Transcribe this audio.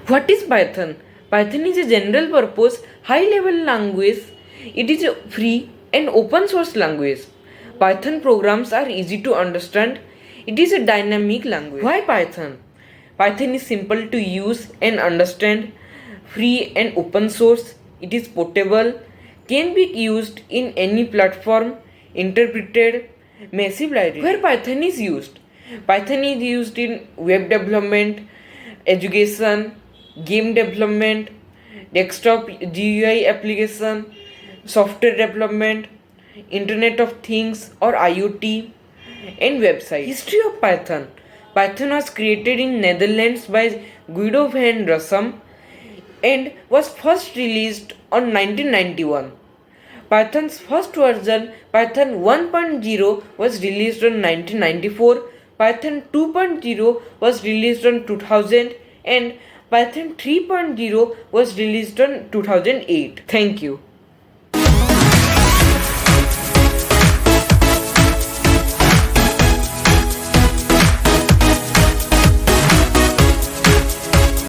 What is Python? Python is a general purpose high level language. It is a free and open source language. Python programs are easy to understand. It is a dynamic language. Why Python? Python is simple to use and understand, free and open source. It is portable, can be used in any platform, interpreted, massive library. Where Python is used? Python is used in web development, education, game development, desktop GUI application, software development, Internet of Things or IoT, and website. History of Python. Python was created in Netherlands by Guido van Rossum and was first released on 1991. Python's first version, Python 1.0, was released on 1994. Python 2.0 was released on 2000 and Python 3.0 was released on 2008. Thank you.